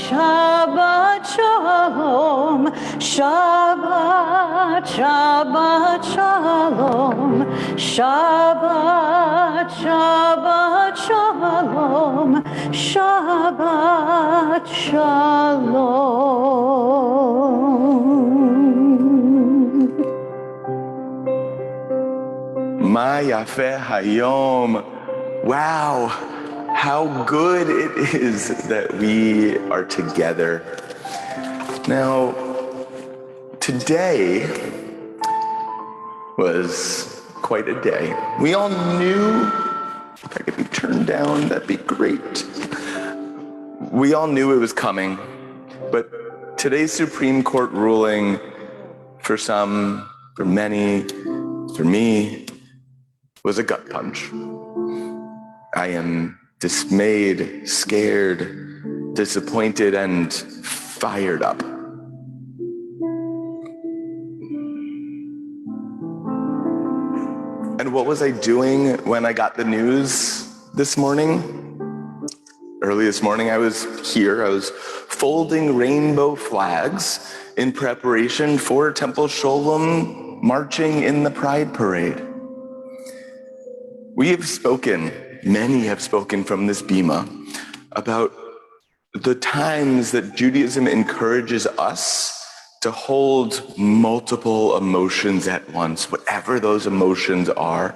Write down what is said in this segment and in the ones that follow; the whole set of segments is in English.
Shabbat Shalom, Shabbat, Shabbat Shalom, Shabbat, Shabbat Shalom, Shabbat Shalom. Ma Yafeh Hayom. Wow, how good it is that we are together. Now, today was quite a day. We all knew, if I could be turned down, that'd be great. We all knew it was coming, but today's Supreme Court ruling, for some, for many, for me, was a gut punch. I am dismayed, scared, disappointed, and fired up. And what was I doing when I got the news this morning? Early this morning, I was here. I was folding rainbow flags in preparation for Temple Sholom marching in the Pride Parade. We have spoken, many have spoken from this bima, about the times that Judaism encourages us to hold multiple emotions at once, whatever those emotions are.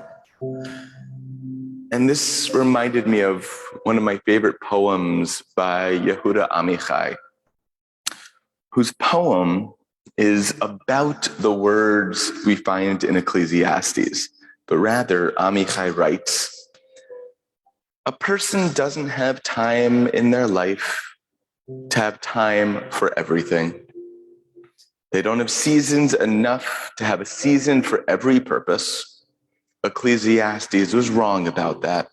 And this reminded me of one of my favorite poems by Yehuda Amichai, whose poem is about the words we find in Ecclesiastes. But rather, Amichai writes, a person doesn't have time in their life to have time for everything. They don't have seasons enough to have a season for every purpose. Ecclesiastes was wrong about that.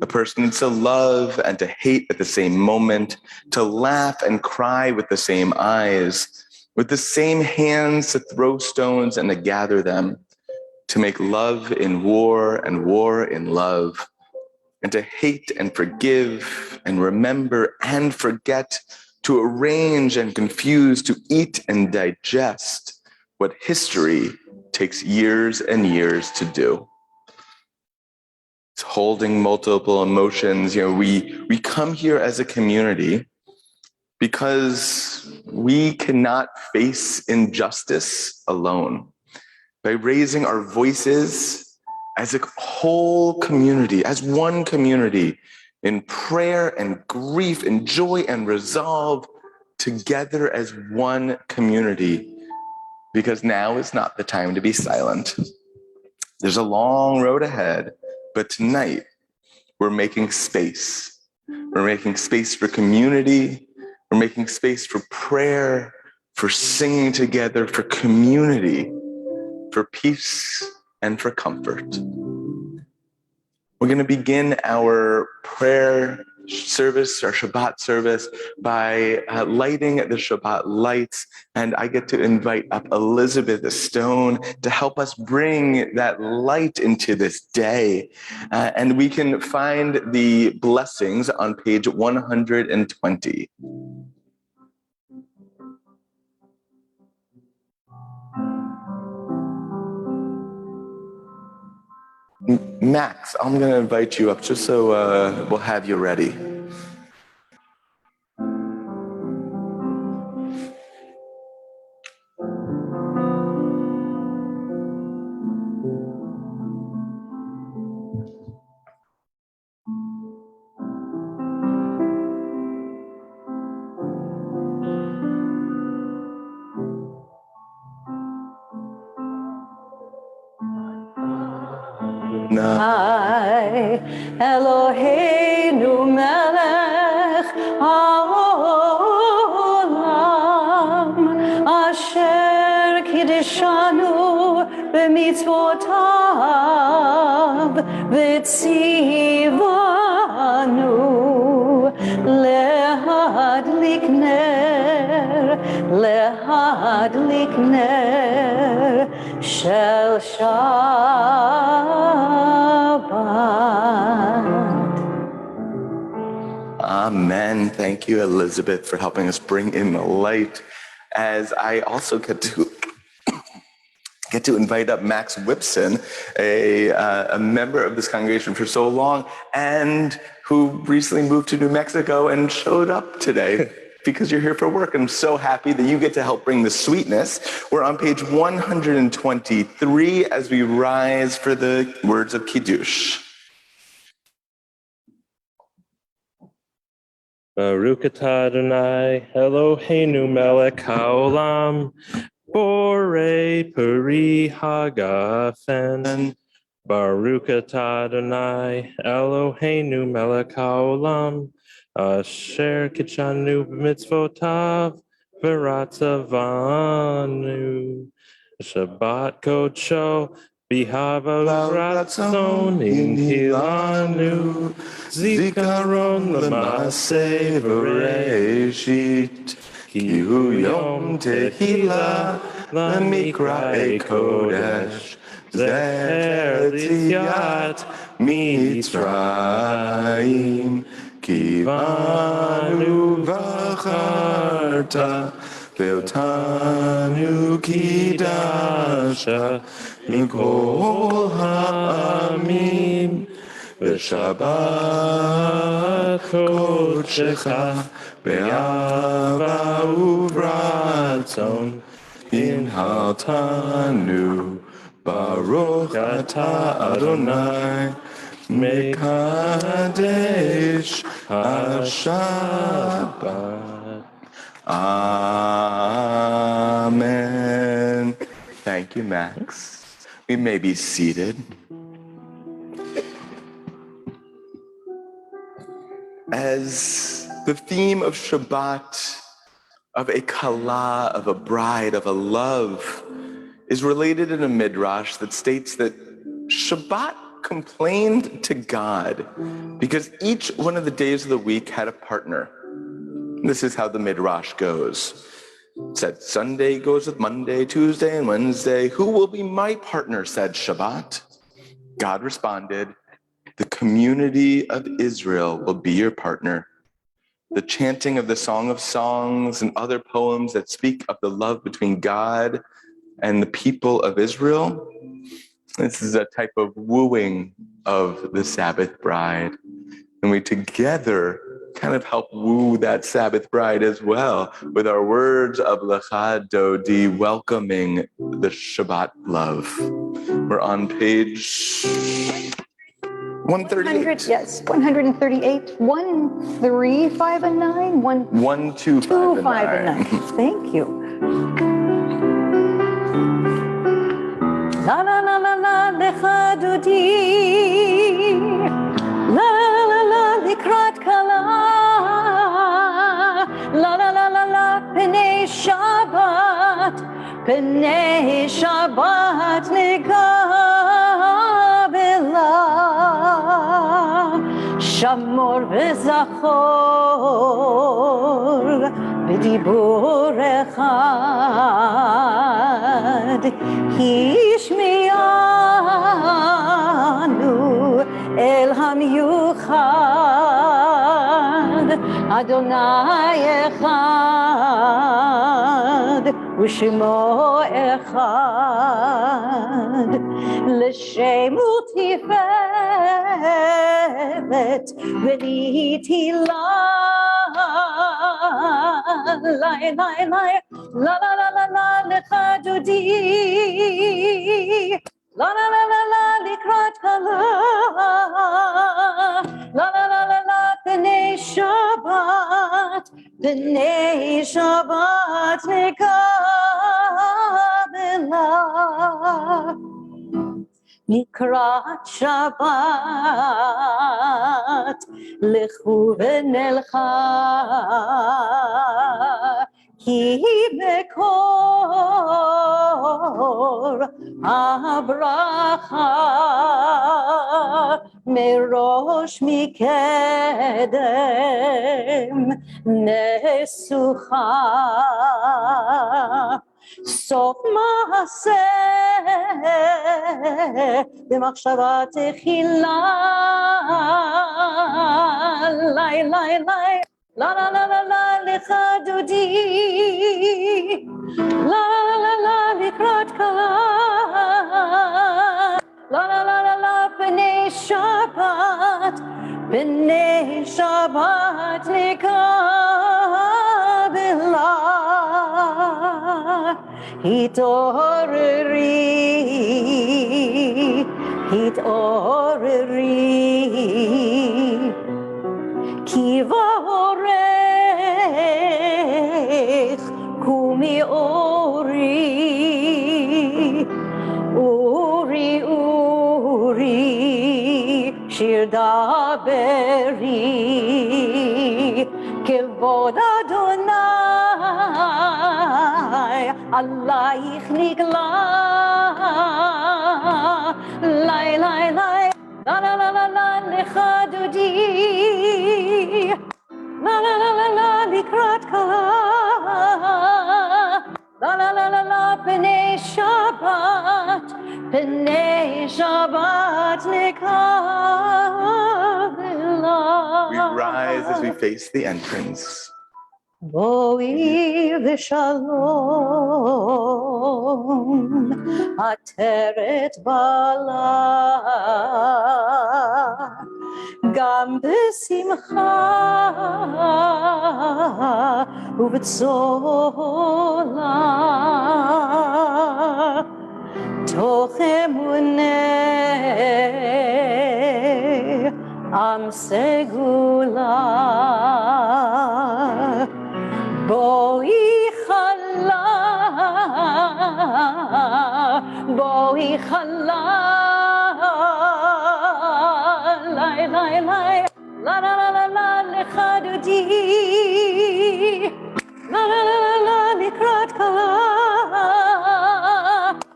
A person needs to love and to hate at the same moment, to laugh and cry with the same eyes, with the same hands to throw stones and to gather them, to make love in war and war in love, and to hate and forgive and remember and forget, to arrange and confuse, to eat and digest what history takes years and years to do. It's holding multiple emotions. We come here as a community because we cannot face injustice alone. By raising our voices as a whole community, as one community, in prayer and grief and joy and resolve, together as one community, because now is not the time to be silent. There's a long road ahead, but tonight we're making space. We're making space for community. We're making space for prayer, for singing together, for community, for peace, and for comfort. We're going to begin our prayer service, our Shabbat service, by lighting the Shabbat lights. And I get to invite up Elizabeth Stone to help us bring that light into this day. And we can find the blessings on page 120. Max, I'm going to invite you up just so we'll have you ready. Eloheinu melech haolam asher kiddushanu b'mitzvotav v'tzivanu lehadlik ner shel Shabbat. Amen. Thank you, Elizabeth, for helping us bring in the light. As I also get to invite up Max Whipson, a member of this congregation for so long, and who recently moved to New Mexico and showed up today because you're here for work. I'm so happy that you get to help bring the sweetness. We're on page 123 as we rise for the words of Kiddush. Baruch atah Adonai, Eloheinu melech haolam, borei peri hagafen. Baruch atah Adonai, Eloheinu melech haolam, asher kitshanu b'mitzvotav, v'ratzavanu. Shabbat kodsho, b'hava ratzon inhilanu, zikaron l'maaseh v'reishit, ki hu yom tehila l'mikra'ei kodesh, zecher l'yetziat mitzrayim, ki banu v'charta, ve'otanu kidasha mikol ha'amim, v'shabbat kodshecha be'ava uvratzon inhaltanu. Baruch atah Adonai mekadesh ha-shabbat. Amen. Thank you, Max. We may be seated. As the theme of Shabbat, of a kala, of a bride, of a love, is related in a midrash that states that Shabbat complained to God because each one of the days of the week had a partner. This is how the midrash goes. It said Sunday goes with Monday, Tuesday, and Wednesday. Who will be my partner, said Shabbat. God responded, the community of Israel will be your partner. The chanting of the Song of Songs and other poems that speak of the love between God and the people of Israel. This is a type of wooing of the Sabbath bride. And we together kind of help woo that Sabbath bride as well with our words of Lecha Dodi, welcoming the Shabbat love. We're on page 138. Yes, 138, 1, 3, 5, and 9, 1, 1, 2, 5, 5, and 9. Thank you. La la la la la lecha dodi, la la la la likrat kala, la la la la la pnei Shabbat negabela, shamor v'zachor b'dibur echad, Hishmianu el hamyuchad, Adonai echad, U'shemo echad, l'shem u'tiferet v'litilah, la la la la la lecha dodi, la la la la la likrat kala, la la la la la b'nei Shabbat nekabela, Nikrat Shabbat lechu v'nelcha, ki bekor habracha, merosh mikedem nesucha, סוף מעשה במחשבה תחילה לי לי לי לה לה לה לה לה לך דודי לה לה לה לה לקראת קלה לה לה לה לה לה פני שבת נקבלה התעוררי כי באורך קומי אורי אורי אורי שיר דברי כבוד אדוני עלייך נגלה לי לי לי לה לה לה לה לה לך דודי לה לה לה לה לה לקראת קלה לה לה לה לה לה פני שבת נקבלה We rise as we face the entrance. בואי ושלום עטרת בעלה גם בשמחה ובצולה תוך אמונה עם סגולה בואי חלה לי לי לי לה לה לה לה לה לך דודי לה לה לה לה לה לקראת קלה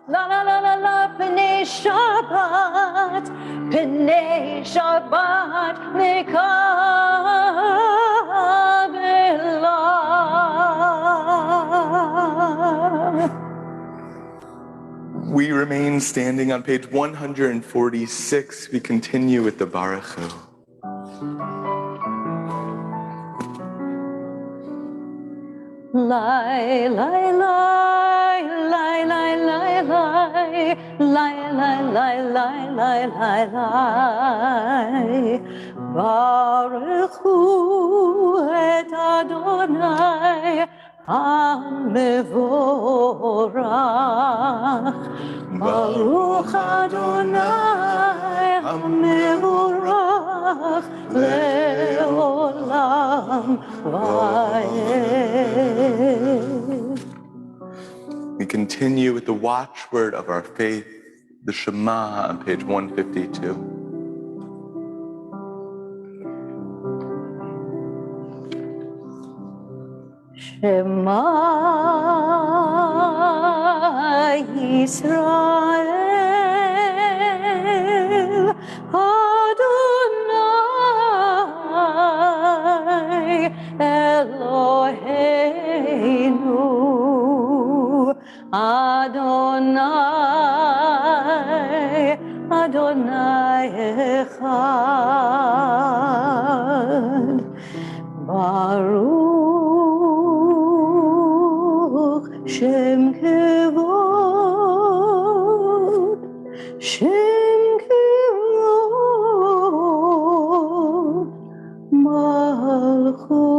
לה לה לה לה לה פני שבת נקבלה We remain standing on page 146. We continue with the Baruch Hu. Lai lai lai lai lai lai lai lai lai lai lai lai lai lai Baruch Hu et Adonai המבורך ברוך אדוני המבורך לעולם ועד. We continue with the watchword of our faith, the Shema on page 152. Shema Yisrael Adonai Eloheinu Adonai Adonai Echad Baruch Shem Kevod Shem Kevod Malchuto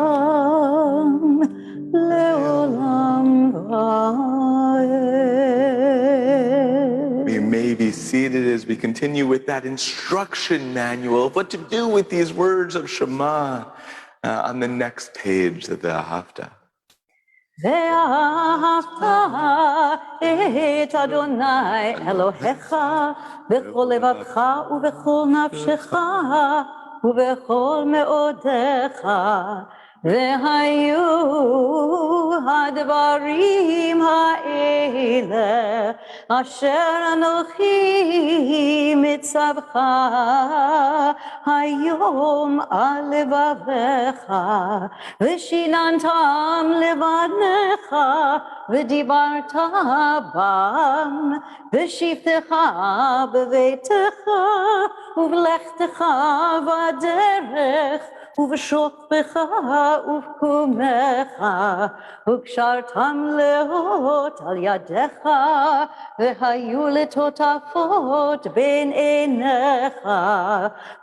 Leolam Leolam Vaed. We may be seated as we continue with that instruction manual of what to do with these words of Shema on the next page of the Ahavta. ואהבת את אדוני אלוהיך בכל לבבך ובכל נפשך ובכל מאודיך והיו הדברים האלה אשר אנוכי מצווך היום על לבביך, ושיננתם לבניך, ודיברת בם, בשבתך בביתך, ובלכתך בדרך, ובשוכבך ובקומך, וקשרתם לאות על ידיך, והיו לטוטפות בין עיניך,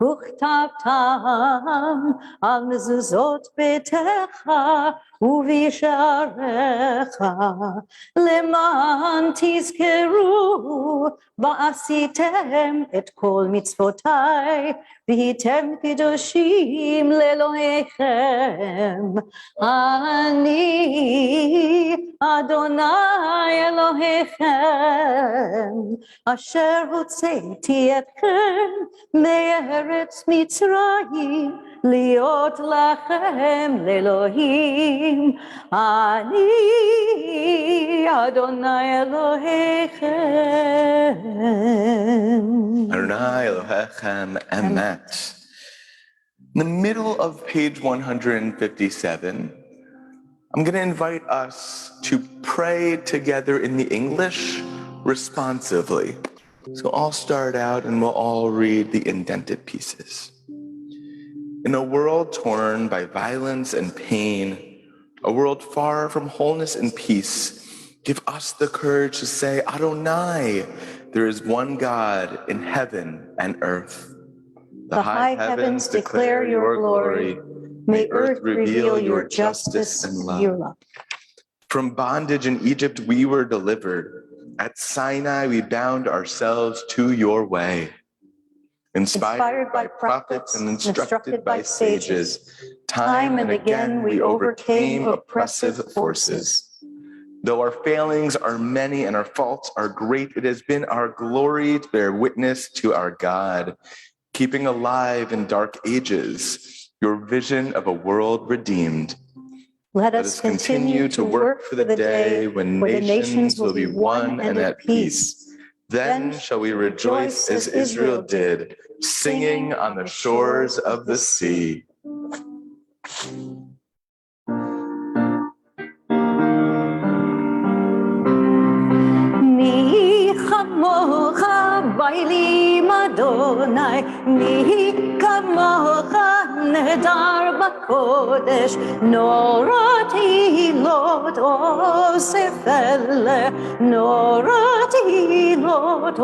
וכתבתם על מזוזות ביתך ובשעריך, למען תזכרו ועשיתם את כל מצוותיי, והייתם קדושים לאלוהיכם. אני אדוני אלוהיכם, אשר הוצאתי אתכם מארץ מצרים, להיות לכם לאלוהים. אני אדוני אלוהיכם. Adonai Elohechem Emet. In the middle of page 157, I'm going to invite us to pray together in the English responsively. So I'll start out and we'll all read the indented pieces. In a world torn by violence and pain, a world far from wholeness and peace, give us the courage to say, Adonai, there is one God in heaven and earth. The high heavens declare your glory. May earth reveal your justice and love. From bondage in Egypt we were delivered. At Sinai we bound ourselves to your way. Inspired by prophets and instructed by sages, time and again we overcame oppressive forces. Though our failings are many and our faults are great, it has been our glory to bear witness to our God, keeping alive in dark ages your vision of a world redeemed. Let us continue to work for the day when the nations will be one and at peace. Then shall we rejoice as Israel did, singing on the shores of the sea. Mi chamocha bailim Adonai, mi kamocha nedar bakodesh, norat hilot osefele, norat hilot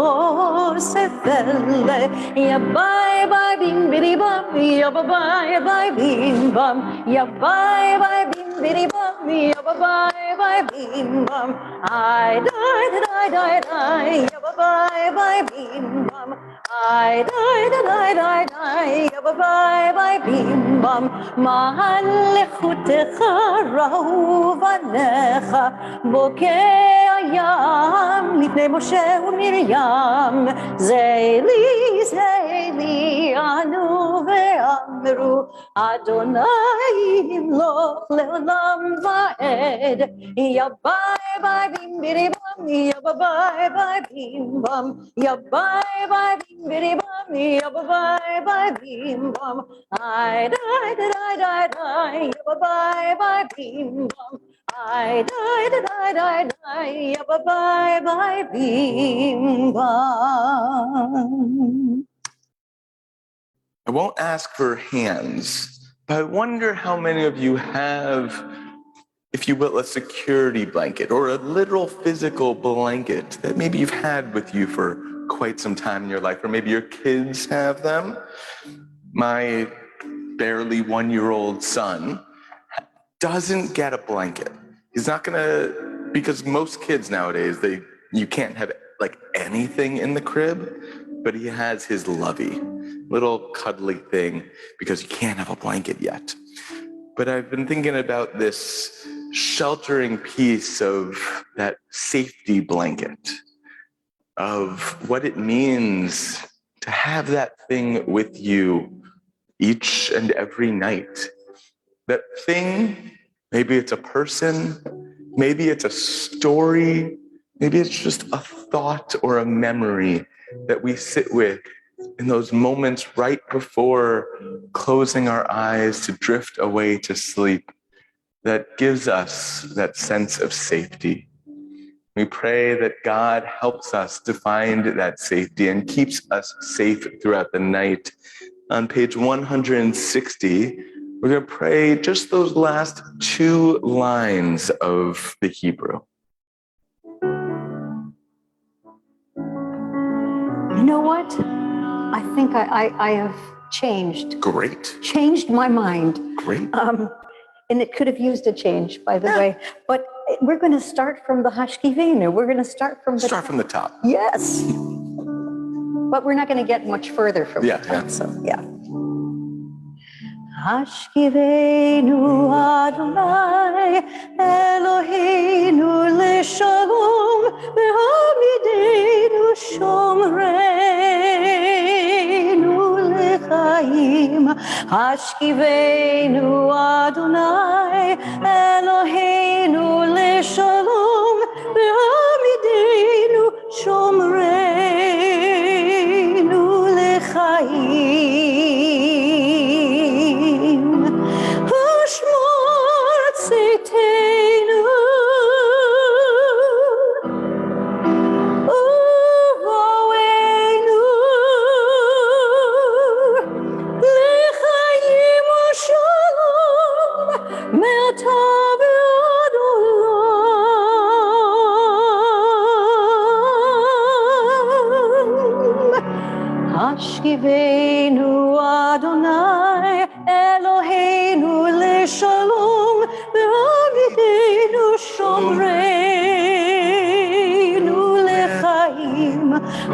osefele, ya bye bye bim bidi bum, ya bye bye bim bum, ya bye bye bim bidi bum, ya bye bye bim bum. I died, ya bye bye bim bum. I died, ya bye bye bim bum. Ma'alechutecha rahu vanecha, bokeh hayam lifnei Moshe u'Miriam, Zeli anu ve'amru, Adonai yimloch le'olam va'ed. Ya bye bye bim bidi bum, ya bye bye bim bum, ya bye bye bim bidi bum, ya bye bye bim bum. I died, ya bye bye bim bum. I died, ya bye bye bim bum. I won't ask for hands, but I wonder how many of you have, if you will, a security blanket or a literal physical blanket that maybe you've had with you for quite some time in your life, or maybe your kids have them. My barely one-year-old son doesn't get a blanket. He's not gonna, because most kids nowadays, you can't have like anything in the crib, but he has his lovey, little cuddly thing, because you can't have a blanket yet. But I've been thinking about this sheltering piece of that safety blanket, of what it means to have that thing with you each and every night. That thing, maybe it's a person, maybe it's a story, maybe it's just a thought or a memory that we sit with in those moments right before closing our eyes to drift away to sleep that gives us that sense of safety. We pray that God helps us to find that safety and keeps us safe throughout the night. On page 160, we're going to pray just those last 2 lines of the Hebrew. You know what? I think I have changed. Great. Changed my mind. Great. And it could have used a change, by the way. But we're going to start from the Hashkivenu. We're going to start from the Start from the top. Yes. But we're not going to get much further from the top. Yeah. So, yeah. Hashkivenu Adonai Eloheinu leshalom v'hamidenu shomreinu lechaim. Hashkivenu Adonai Eloheinu leshalom v'hamidenu shomreinu lechaim. Hashkivenu Adonai Eloheinu leshalom v'hamidenu shomreinu lechaim.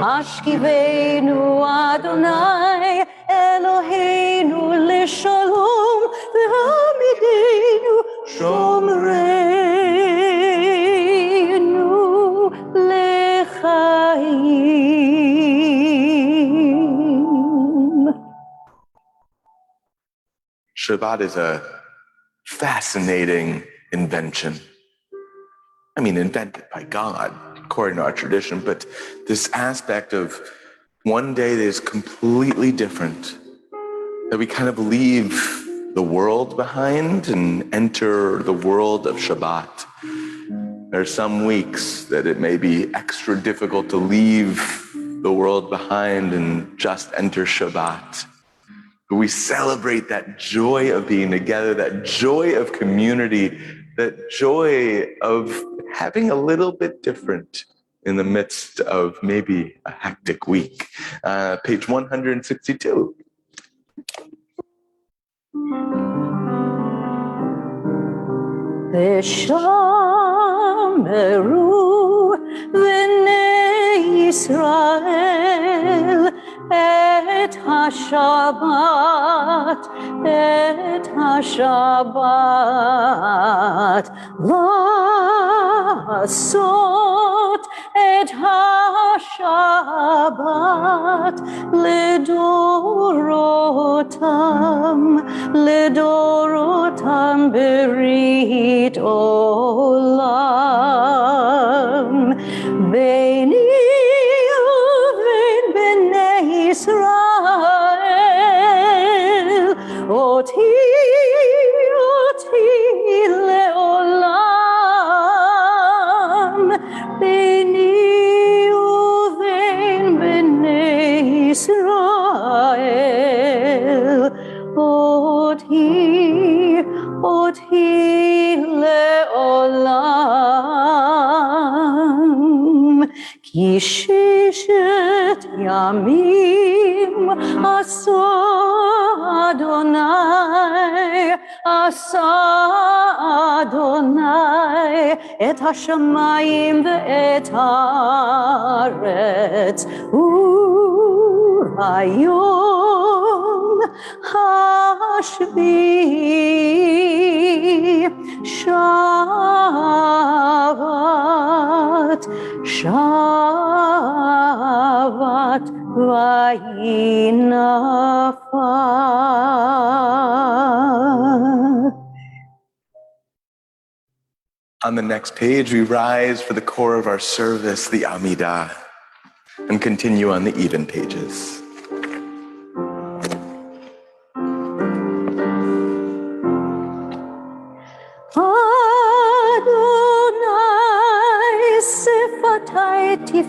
Hashkivenu Adonai Eloheinu leshalom v'hamidenu shomreinu lechaim. Shabbat is a fascinating invention. I mean, invented by God, according to our tradition, but this aspect of one day that is completely different, that we kind of leave the world behind and enter the world of Shabbat. There are some weeks that it may be extra difficult to leave the world behind and just enter Shabbat. But we celebrate that joy of being together, that joy of community, that joy of having a little bit different in the midst of maybe a hectic week. Page 162. V'shameru b'nei Yisrael et hashabat, la'asot et hashabat לדורותם ברית עולם. ביני ובין בני ישראל אותי לעולם. ביני ובין בני ישראל אותי לעולם. כי 6 ימים עשה אדוני את השמיים ואת הארץ, וביום השביעי שבת ויהי נפל. On the next page, we rise for the core of our service, the Amidah, and continue on the even pages.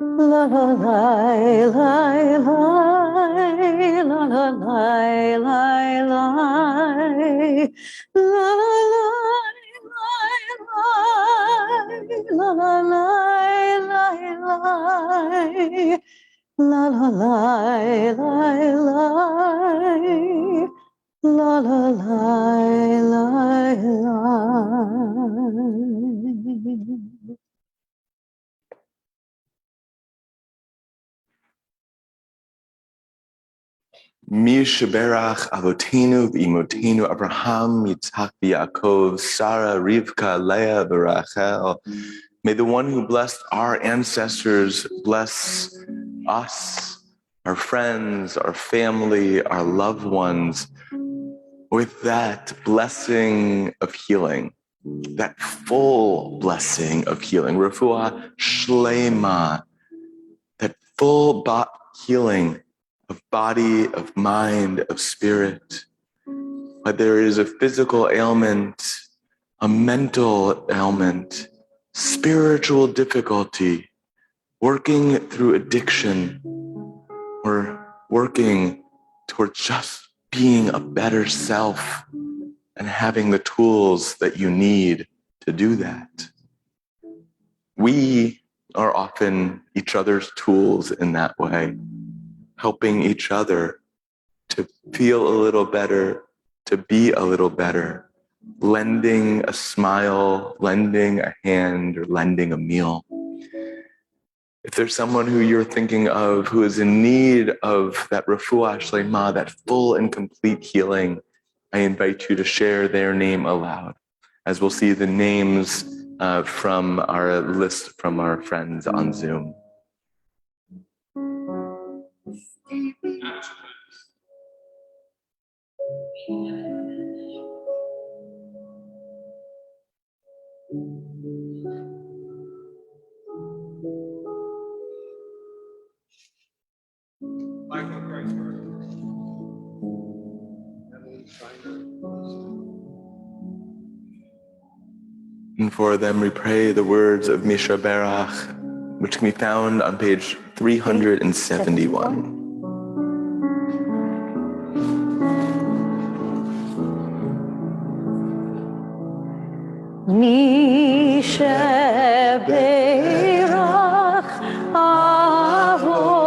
La la la la la la la la la la la la la la la. Mi sheberach avotenu v'imotenu Abraham, Yitzhak, Yaakov, Sarah, Rivka, Leah, Rachel. May the one who blessed our ancestors bless us, our friends, our family, our loved ones, with that blessing of healing, that full blessing of healing, refuah shlema, that full healing of body, of mind, of spirit. But there is a physical ailment, a mental ailment, spiritual difficulty, working through addiction, or working towards just being a better self and having the tools that you need to do that. We are often each other's tools in that way, helping each other to feel a little better, to be a little better, lending a smile, lending a hand, or lending a meal. If there's someone who you're thinking of who is in need of that refuah shlema, that full and complete healing, I invite you to share their name aloud, as we'll see the names from our list from our friends on Zoom. And for them, we pray the words of Misha Berach, which can be found on page 371. Misha Berach Avotenu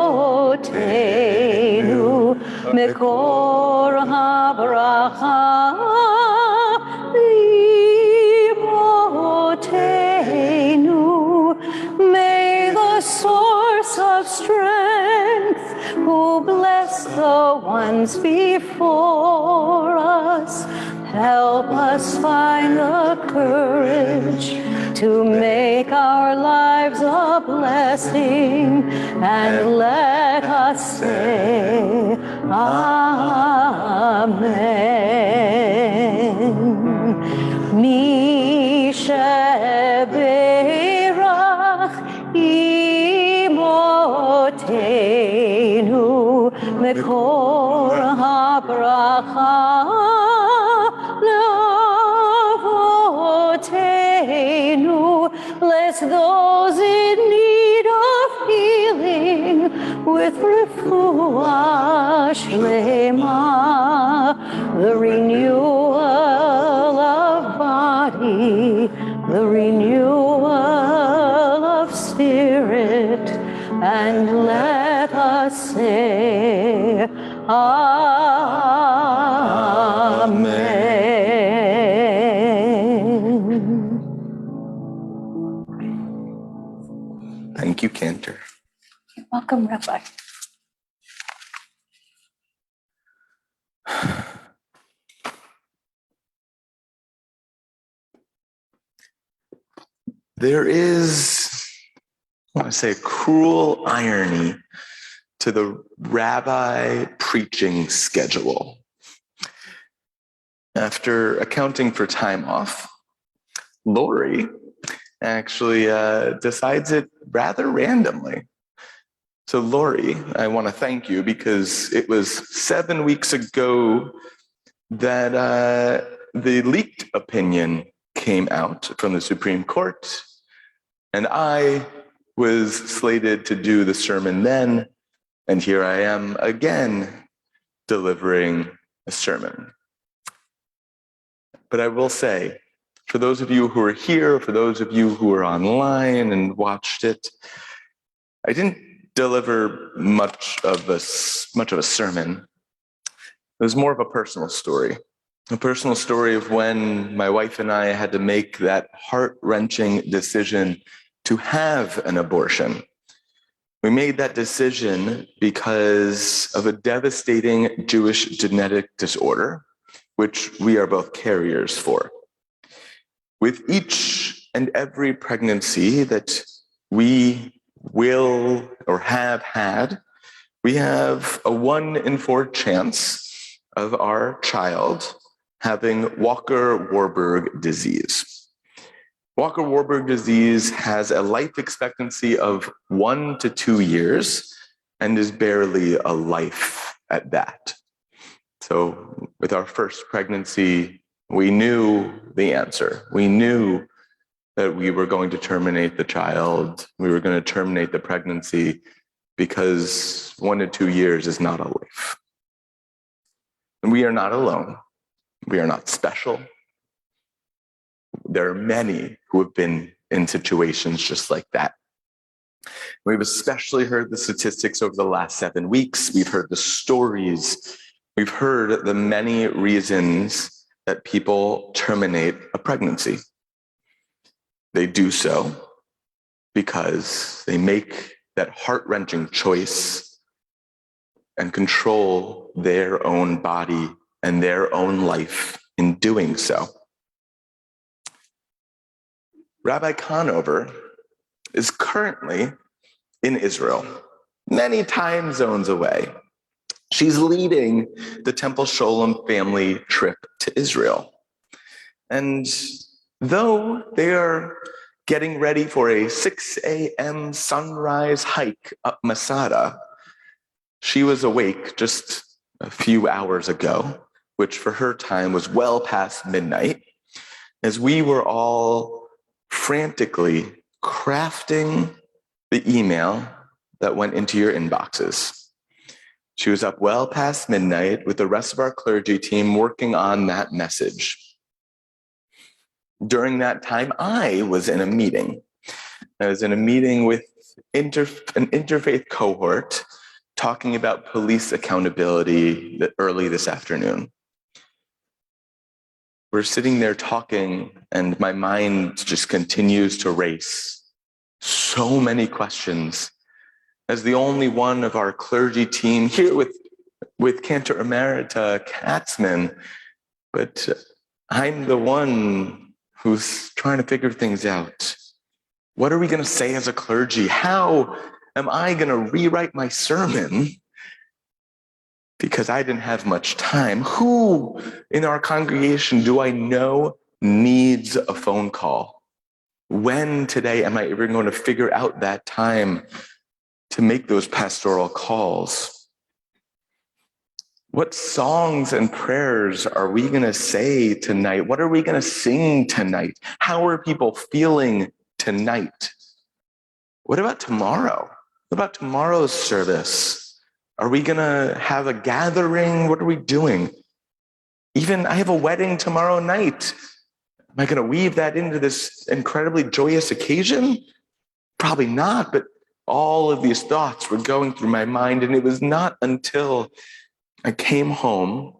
Mekor HaBracha Imotenu. May the source of strength who bless the ones before us help us find the courage to make our lives a blessing, and let us say Amen. Misha Berach Imotenu Mekor HaBracha Bless those in need of healing with refuah shlema, the renewal of body, the renewal of spirit, and let us say Amen. Thank you, Cantor. You're welcome, Rabbi. There is, I want to say, a cruel irony to the rabbi preaching schedule. After accounting for time off, Lori actually decides it rather randomly. So Lori, I want to thank you, because it was 7 weeks ago that the leaked opinion came out from the Supreme Court, and I was slated to do the sermon then, and here I am again delivering a sermon. But I will say, for those of you who are here, for those of you who are online and watched it, I didn't deliver much of a sermon. It was more of a personal story of when my wife and I had to make that heart-wrenching decision to have an abortion. We made that decision because of a devastating Jewish genetic disorder, which we are both carriers for. With each and every pregnancy that we will or have had, we have a 1 in 4 chance of our child having Walker-Warburg disease. Walker-Warburg disease has a life expectancy of 1 to 2 years and is barely a life at that. So with our first pregnancy, we knew the answer. We knew that we were going to terminate the child. We were going to terminate the pregnancy because 1 to 2 years is not a life. And we are not alone. We are not special. There are many who have been in situations just like that. We've especially heard the statistics over the last 7 weeks. We've heard the stories. We've heard the many reasons that people terminate a pregnancy. They do so because they make that heart-wrenching choice and control their own body and their own life in doing so. Rabbi Conover is currently in Israel, many time zones away. She's leading the Temple Sholom family trip to Israel. And though they are getting ready for a 6 a.m. sunrise hike up Masada, she was awake just a few hours ago, which for her time was well past midnight, as we were all frantically crafting the email that went into your inboxes. She was up well past midnight with the rest of our clergy team working on that message. During that time, I was in a meeting. I was in a meeting with an interfaith cohort talking about police accountability early this afternoon. We're sitting there talking, and my mind just continues to race. So many questions. As the only one of our clergy team here with Cantor Emerita Katzman, but I'm the one who's trying to figure things out. What are we going to say as a clergy? How am I going to rewrite my sermon? Because I didn't have much time. Who in our congregation do I know needs a phone call? When today am I ever going to figure out that time to make those pastoral calls? What songs and prayers are we going to say tonight? What are we going to sing tonight? How are people feeling tonight? What about tomorrow? What about tomorrow's service? Are we going to have a gathering? What are we doing? Even I have a wedding tomorrow night. Am I going to weave that into this incredibly joyous occasion? Probably not, but all of these thoughts were going through my mind, and it was not until I came home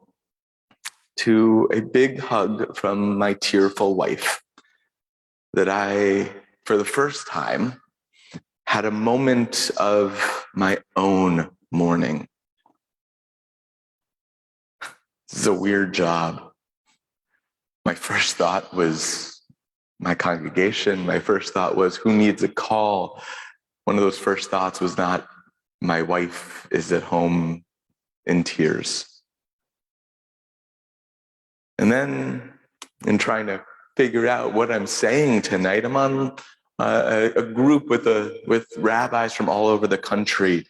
to a big hug from my tearful wife that I, for the first time, had a moment of my own mourning. This is a weird job. My first thought was my congregation. My first thought was, who needs a call? One of those first thoughts was not, my wife is at home in tears. And then in trying to figure out what I'm saying tonight, I'm on a group with rabbis from all over the country.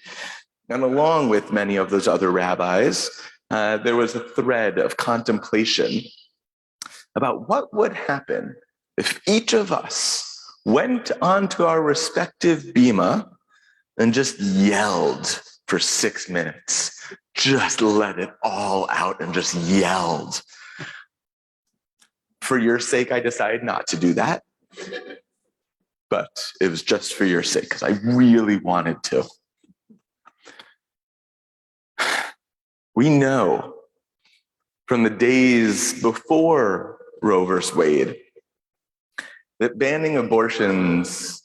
And along with many of those other rabbis, there was a thread of contemplation about what would happen if each of us went onto our respective bima and just yelled for 6 minutes. Just let it all out and just yelled. For your sake, I decided not to do that. But it was just for your sake, because I really wanted to. We know from the days before Roe versus Wade that banning abortions,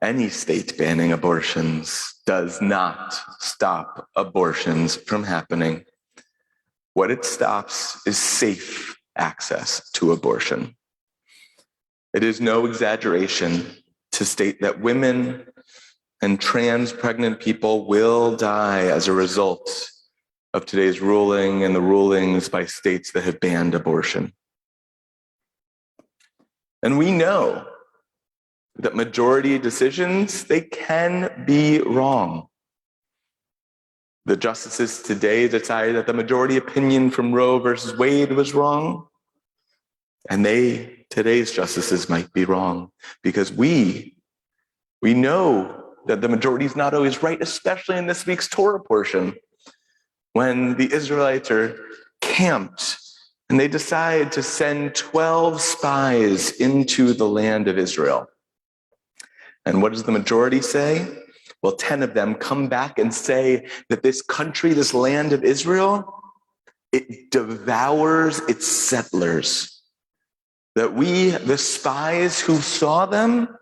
any state banning abortions, does not stop abortions from happening. What it stops is safe access to abortion. It is no exaggeration to state that women and trans pregnant people will die as a result of today's ruling and the rulings by states that have banned abortion. And we know that majority decisions, they can be wrong. The justices today decided that the majority opinion from Roe versus Wade was wrong. And today's justices might be wrong, because we know that the majority is not always right, especially in this week's Torah portion, when the Israelites are camped and they decide to send 12 spies into the land of Israel. And what does the majority say? Well, 10 of them come back and say that this country, this land of Israel, it devours its settlers. That we, the spies who saw them,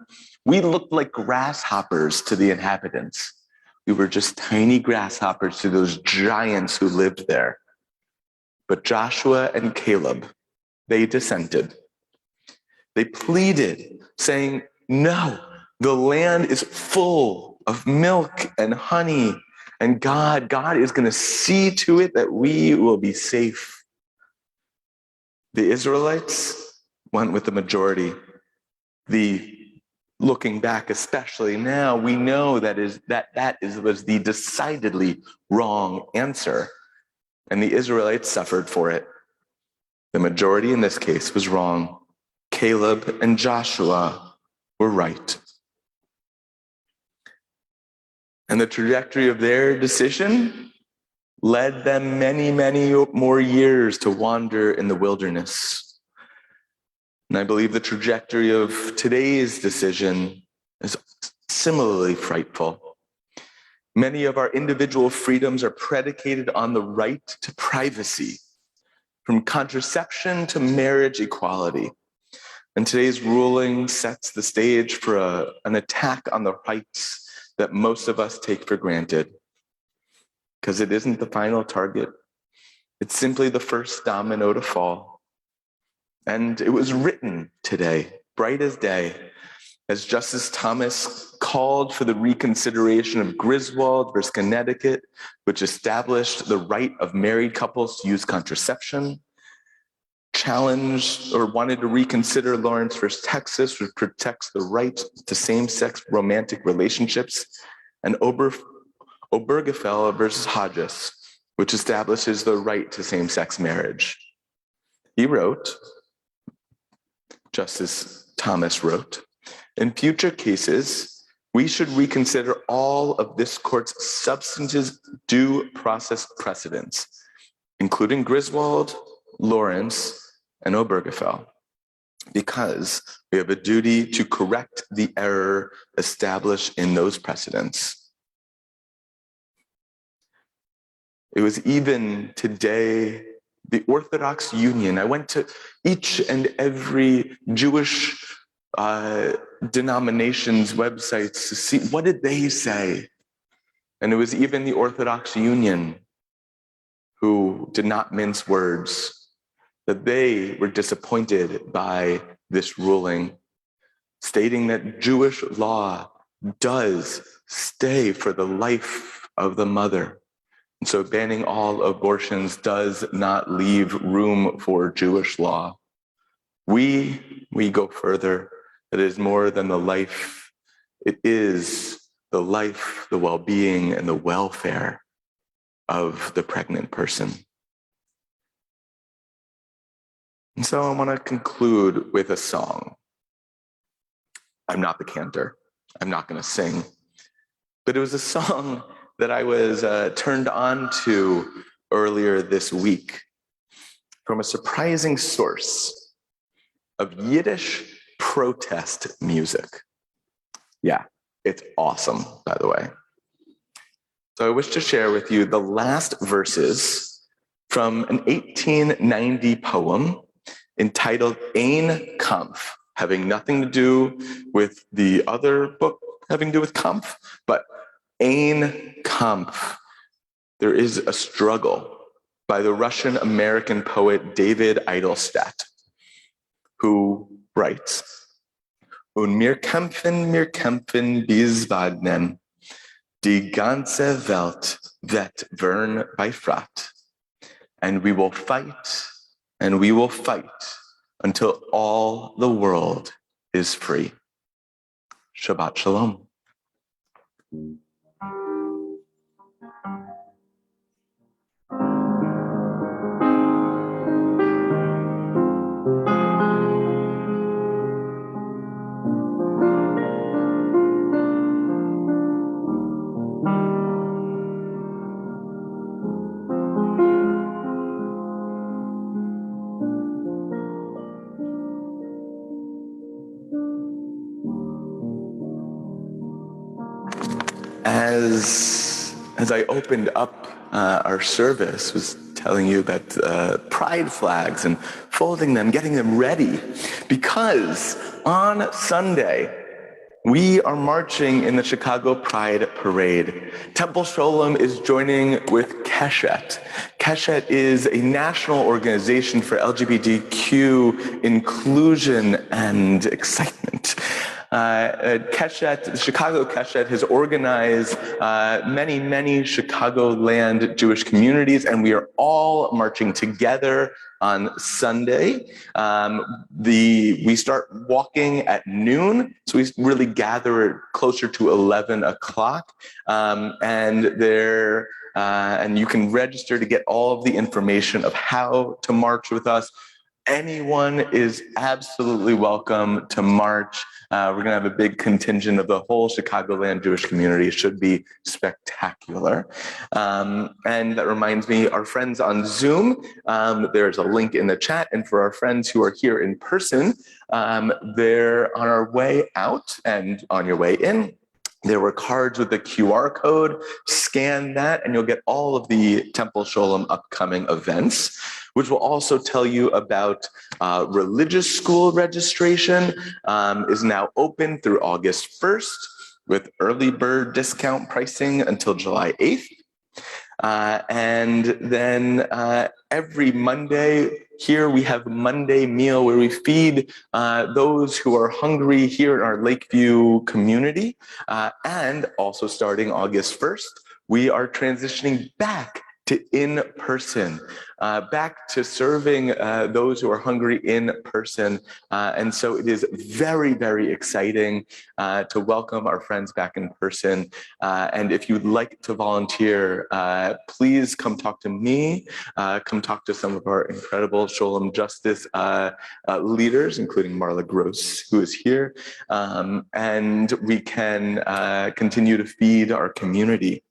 we looked like grasshoppers to the inhabitants. We were just tiny grasshoppers to those giants who lived there. But Joshua and Caleb, they dissented. They pleaded, saying, no, the land is full of milk and honey, and God is going to see to it that we will be safe. The Israelites went with the majority. Looking back, especially now, we know that was the decidedly wrong answer, and the Israelites suffered for it. The majority in this case was wrong. Caleb and Joshua were right. And the trajectory of their decision led them many, many more years to wander in the wilderness. And I believe the trajectory of today's decision is similarly frightful. Many of our individual freedoms are predicated on the right to privacy, from contraception to marriage equality. And today's ruling sets the stage for an attack on the rights that most of us take for granted. Because it isn't the final target. It's simply the first domino to fall. And it was written today, bright as day, as Justice Thomas called for the reconsideration of Griswold versus Connecticut, which established the right of married couples to use contraception, challenged or wanted to reconsider Lawrence versus Texas, which protects the right to same-sex romantic relationships, and Obergefell versus Hodges, which establishes the right to same-sex marriage. He wrote, Justice Thomas wrote, in future cases, we should reconsider all of this court's substantive due process precedents, including Griswold, Lawrence, and Obergefell, because we have a duty to correct the error established in those precedents. It was even today, the Orthodox Union. I went to each and every Jewish denomination's websites to see what did they say. And it was even the Orthodox Union who did not mince words, that they were disappointed by this ruling, stating that Jewish law does stay for the life of the mother. And so banning all abortions does not leave room for Jewish law. We go further. It is more than the life. It is the life, the well-being, and the welfare of the pregnant person. And so I want to conclude with a song. I'm not the cantor. I'm not going to sing. But it was a song that I was turned on to earlier this week from a surprising source of Yiddish protest music. Yeah, it's awesome, by the way. So I wish to share with you the last verses from an 1890 poem entitled Ein Kampf, having nothing to do with the other book having to do with Kampf, but Ein Kampf. There is a struggle by the Russian-American poet David Eidelstadt, who writes, Und wir kämpfen bis Wagnen, die ganze Welt wird werden befreit. And we will fight, and we will fight until all the world is free. Shabbat Shalom. As I opened up our service, was telling you about pride flags and folding them, getting them ready, because on Sunday, we are marching in the Chicago Pride Parade. Temple Sholom is joining with Keshet. Keshet is a national organization for LGBTQ inclusion and excitement. Keshet, the Chicago Keshet, has organized many Chicagoland Jewish communities, and we are all marching together on Sunday. We start walking at noon, so we really gather closer to 11 o'clock, and you can register to get all of the information of how to march with us. Anyone is absolutely welcome to march. We're going to have a big contingent of the whole Chicagoland Jewish community. It should be spectacular. And that reminds me, our friends on Zoom, there's a link in the chat. And for our friends who are here in person, they're on our way out and on your way in. There were cards with the QR code. Scan that, and you'll get all of the Temple Sholom upcoming events, which will also tell you about religious school registration is now open through August 1st with early bird discount pricing until July 8th. And then every Monday, here we have Monday meal where we feed those who are hungry here in our Lakeview community. And also starting August 1st, we are transitioning back to in-person, back to serving those who are hungry in person. And so it is very exciting to welcome our friends back in person. And if you'd like to volunteer, please come talk to me, come talk to some of our incredible Sholom Justice leaders, including Marla Gross, who is here. And we can continue to feed our community.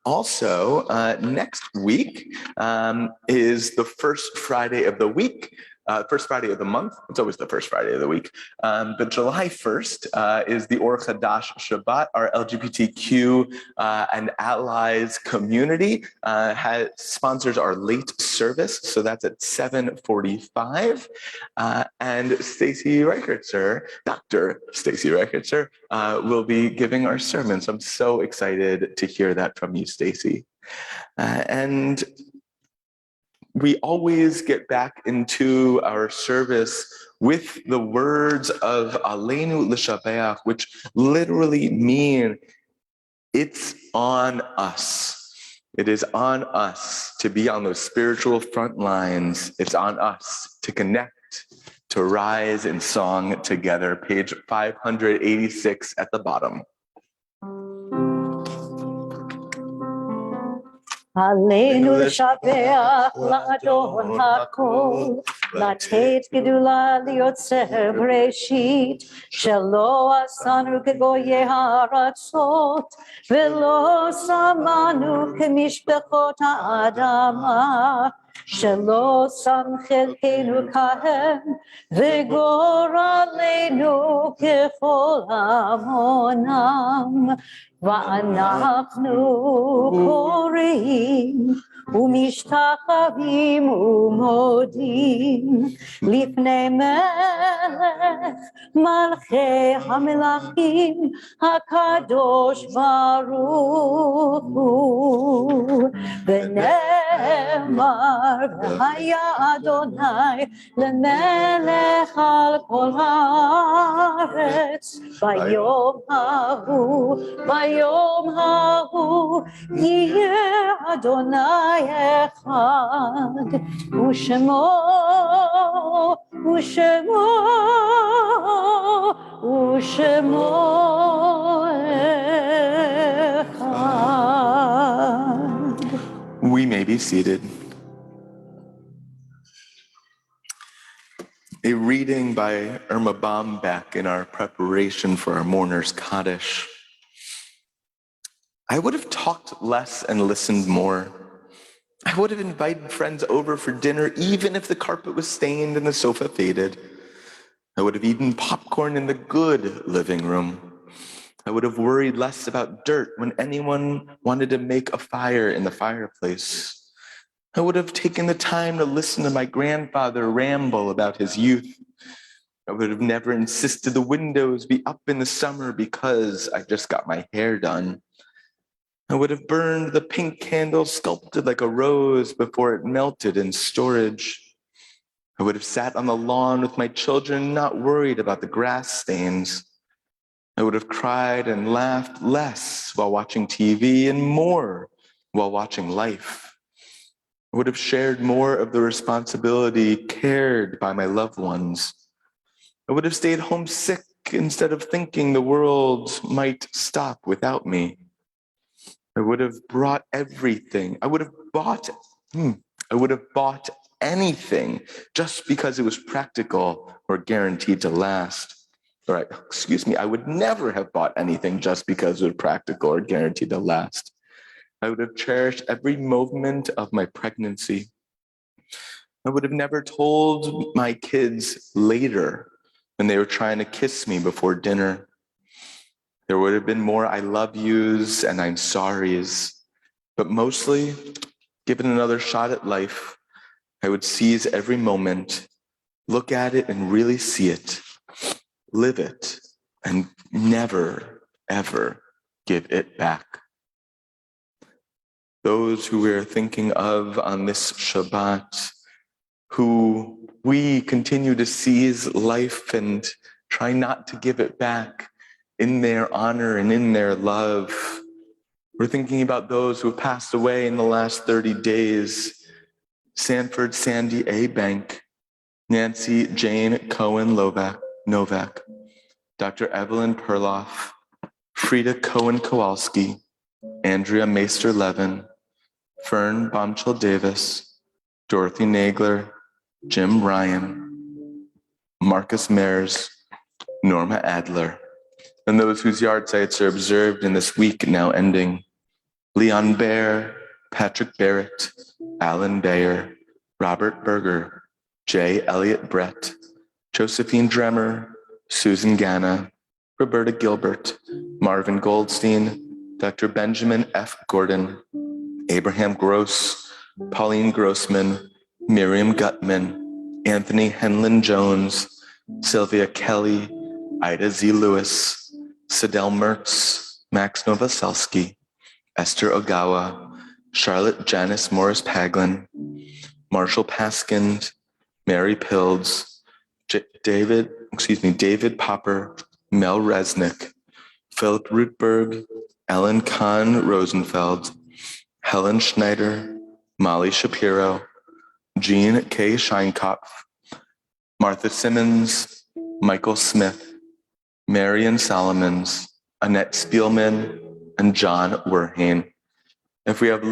Also, next week is the first Friday of the week, first Friday of the month. It's always the first Friday of the week. But July 1st is the Or Chadash Shabbat. Our LGBTQ and allies community sponsors our late service. So that's at 7:45. And Stacy Reichertzer, Dr. Stacy Reichertzer, will be giving our sermon. So I'm so excited to hear that from you, Stacy. And we always get back into our service with the words of Aleinu L'Shabeach, which literally mean it's on us. It is on us to be on those spiritual front lines. It's on us to connect, to rise in song together. Page 586 at the bottom. Aleinu l'shabeach la'adon hakol, לתת גדולה ליוצר בראשית, שלא עשנו כגויי הארצות, ולא שמנו כמשפחות האדמה, שלא שם חלקנו כהם, וגורלנו ככל המונם, ואנחנו קוראים ומשתחווים ומודים לפני מלך מלכי המלכים הקדוש ברוך הוא. ונאמר והיה אדוני למלך על כל הארץ ביום ההוא יהיה אדוני אחד ושמו אחד. We may be seated. A reading by Irma Bombeck in our preparation for our mourner's Kaddish. I would have talked less and listened more. I would have invited friends over for dinner even if the carpet was stained and the sofa faded. I would have eaten popcorn in the good living room. I would have worried less about dirt when anyone wanted to make a fire in the fireplace. I would have taken the time to listen to my grandfather ramble about his youth. I would have never insisted the windows be up in the summer because I just got my hair done. I would have burned the pink candle sculpted like a rose before it melted in storage. I would have sat on the lawn with my children, not worried about the grass stains. I would have cried and laughed less while watching TV and more while watching Life. I would have shared more of the responsibility cared by my loved ones. I would have stayed home sick instead of thinking the world might stop without me. I would have brought everything. I would have bought anything just because it was practical or guaranteed to last. All right, I would never have bought anything just because it was practical or guaranteed to last. I would have cherished every moment of my pregnancy. I would have never told my kids later when they were trying to kiss me before dinner. There would have been more I love yous and I'm sorries, but mostly, given another shot at life, I would seize every moment, look at it and really see it, live it, and never, ever give it back. Those who we're thinking of on this Shabbat, who we continue to seize life and try not to give it back in their honor and in their love. We're thinking about those who have passed away in the last 30 days. Sanford Sandy A. Bank, Nancy Jane Cohen Novak, Dr. Evelyn Perloff, Frida Cohen Kowalski, Andrea Meister Levin, Fern Bombchill Davis, Dorothy Nagler, Jim Ryan, Marcus Mayers, Norma Adler, and those whose yard sites are observed in this week now ending: Leon Baer, Patrick Barrett, Alan Bayer, Robert Berger, J. Elliott Brett, Josephine Dremmer, Susan Ganna, Roberta Gilbert, Marvin Goldstein, Dr. Benjamin F. Gordon, Abraham Gross, Pauline Grossman, Miriam Gutman, Anthony Henlon Jones, Sylvia Kelly, Ida Z. Lewis, Sidel Mertz, Max Novoselsky, Esther Ogawa, Charlotte Janice Morris Paglin, Marshall Paskind, Mary Pilds, David Popper, Mel Resnick, Philip Rutberg, Ellen Kahn Rosenfeld, Helen Schneider, Molly Shapiro, Jean K. Scheinkopf, Martha Simmons, Michael Smith, Marion Solomons, Annette Spielman, and John Werhane. If we have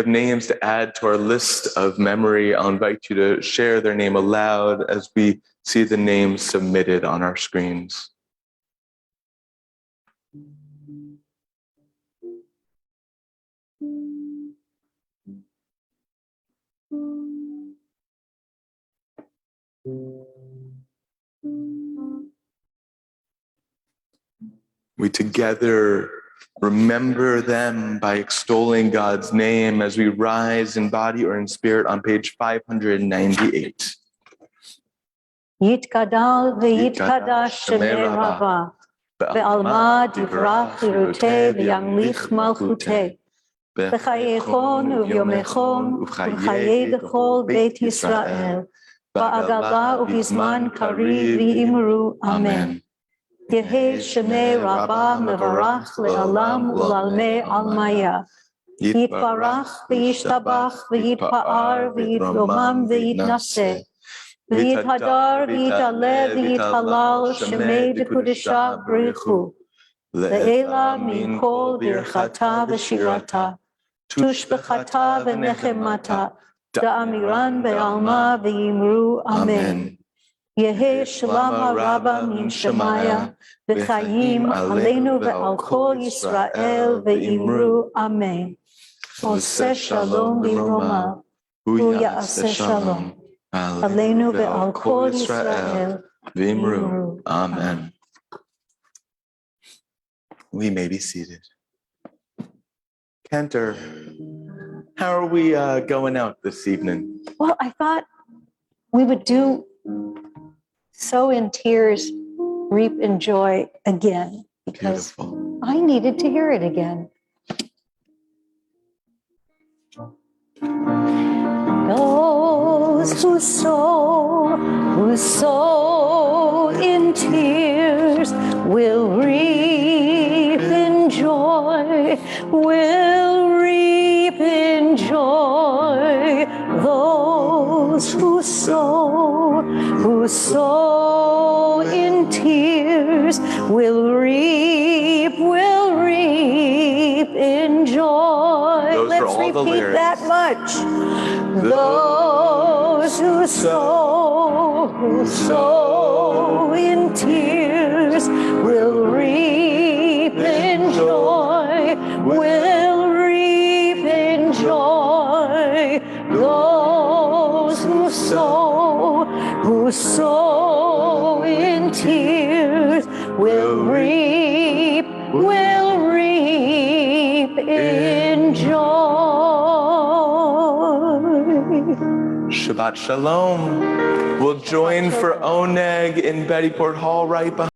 names to add to our list of memory, I'll invite you to share their name aloud as we see the names submitted on our screens. We together remember them by extolling God's name as we rise in body or in spirit on page 598. Yitkadal v'yitkadash shemei Rabba, ve'alma divrach chirutei v'yamlich malchutei, v'chayechon uvyomechon u'chayei dechol Beit Yisrael, ba'agala u'bizman kariv v'imru. Amen. Yehi shemei Rabba mevarach le'alam u'lalmei almaya. Yitbarach v'yishtabach v'yitpa'ar v'yitromam v'yitnaseh. V'yithadar v'yitale v'yithalal shemei dekudesha b'richu. Le'ela min kol birchata v'shirata. Tushbechata v'nechemata. Da'amiran be'alma v'yimru. Amen. Yehi shalom haraba min shemaya. V'chayim aleinu ve'al kol Yisrael v'yimru. Amen. Oseh shalom b'roma. Hu ya'aseh shalom. Aleinu ve'al kol Yisrael v'imru. Amen. We may be seated. Cantor, how are we going out this evening? Well, I thought we would do Sow in Tears, Reap in Joy again, because Beautiful. I needed to hear it again. Those who sow in tears will reap in joy, will reap in joy. Those who sow in tears will reap in joy. Let's repeat that much. Those who sow in tears will reap in joy, will reap in joy. Those who sow in tears will reap in joy. Shabbat Shalom. We'll join for Oneg in Bettyport Hall right behind.